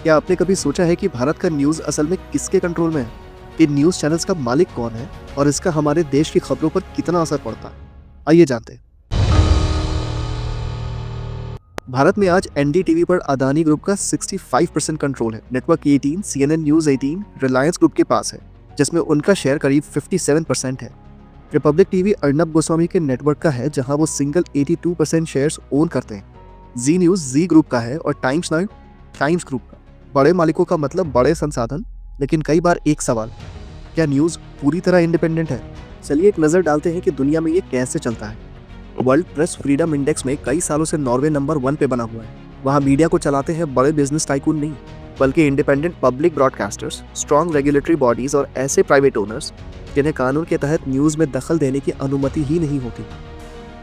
क्या आपने कभी सोचा है कि भारत का न्यूज़ असल में किसके कंट्रोल में है? इन न्यूज़ चैनल्स का मालिक कौन है और इसका हमारे देश की खबरों पर कितना असर पड़ता है? आइए जानते हैं। भारत में आज एनडीटीवी पर अदानी ग्रुप का 65% कंट्रोल है। Network 18, CNN news 18 Reliance group के पास है, जिसमें उनका शेयर करीब 57% है। रिपब्लिक टीवी अर्नब गोस्वामी के नेटवर्क का है, जहां वो सिंगल 82% शेयर्स ओन करते हैं। जी न्यूज़ जी ग्रुप का है और टाइम्स नाउ टाइम्स ग्रुप का। बड़े मालिकों का मतलब बड़े संसाधन, लेकिन कई बार एक सवाल, क्या न्यूज़ पूरी तरह इंडिपेंडेंट है? चलिए एक नज़र डालते हैं कि दुनिया में ये कैसे चलता है। वर्ल्ड प्रेस फ्रीडम इंडेक्स में कई सालों से नॉर्वे नंबर 1 पे बना हुआ है। वहाँ मीडिया को चलाते हैं बड़े बिजनेस टाइकून नहीं, बल्कि independent public broadcasters, strong regulatory bodies और ऐसे प्राइवेट ओनर्स जिन्हें कानून के तहत न्यूज़ में दखल देने की अनुमति ही नहीं होती।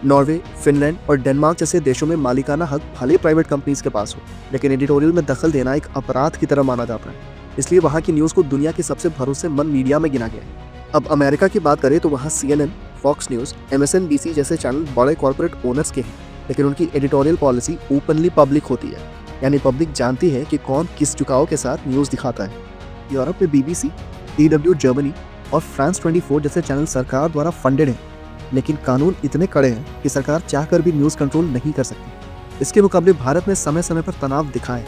नॉर्वे, फिनलैंड और डेनमार्क जैसे देशों में मालिकाना हक भले प्राइवेट कंपनीज के पास हो, लेकिन एडिटोरियल में दखल देना एक अपराध की तरह माना जाता है। इसलिए वहाँ की न्यूज़ को दुनिया की सबसे भरोसेमंद मीडिया में गिना गया है। अब अमेरिका की बात करें तो वहाँ CNN, फॉक्स न्यूज़, MSNBC जैसे चैनल बड़े कॉर्पोरेट ओनर्स के हैं, लेकिन उनकी एडिटोरियल पॉलिसी ओपनली पब्लिक होती है, यानी पब्लिक जानती है कि कौन किस झुकाव के साथ न्यूज़ दिखाता है। यूरोप में BBC, DW जर्मनी और फ्रांस 24 जैसे चैनल सरकार द्वारा फंडेड हैं, लेकिन कानून इतने कड़े हैं कि सरकार चाहकर भी न्यूज़ कंट्रोल नहीं कर सकती। इसके मुकाबले भारत में समय समय पर तनाव दिखा है।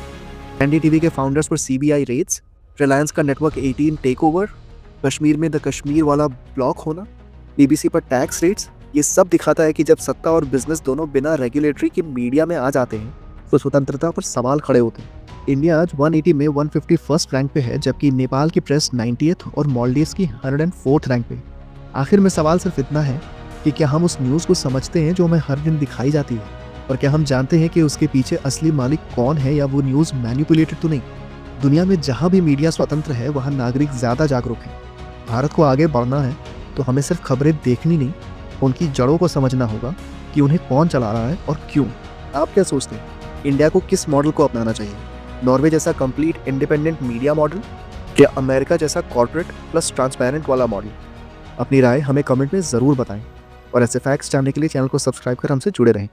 एनडीटीवी के फाउंडर्स पर CBI रेड्स, रिलायंस का नेटवर्क 18 टेक ओवर, कश्मीर में द कश्मीर वाला ब्लॉक होना, BBC पर टैक्स रेट्स, ये सब दिखाता है कि जब सत्ता और बिजनेस दोनों बिना रेगुलेटरी के मीडिया में आ जाते हैं तो स्वतंत्रता पर सवाल खड़े होते हैं। इंडिया आज 180 में 151st रैंक पे है, जबकि नेपाल की प्रेस 90th और मालदीव्स की 104th रैंक पे। आखिर में सवाल सिर्फ इतना है कि क्या हम उस न्यूज़ को समझते हैं जो हमें हर दिन दिखाई जाती है, और क्या हम जानते हैं कि उसके पीछे असली मालिक कौन है, या वो न्यूज़ मैनिपुलेटेड तो नहीं। दुनिया में जहाँ भी मीडिया स्वतंत्र है वहाँ नागरिक ज़्यादा जागरूक हैं। भारत को आगे बढ़ना है तो हमें सिर्फ खबरें देखनी नहीं, उनकी जड़ों को समझना होगा कि उन्हें कौन चला रहा है और क्यों। आप क्या सोचते हैं, इंडिया को किस मॉडल को अपनाना चाहिए? नॉर्वे जैसा कंप्लीट इंडिपेंडेंट मीडिया मॉडल, या अमेरिका जैसा कॉर्पोरेट प्लस ट्रांसपेरेंट वाला मॉडल? अपनी राय हमें कमेंट में ज़रूर बताएं, और ऐसे फैक्ट्स जानने के लिए चैनल को सब्सक्राइब कर हमसे जुड़े रहें।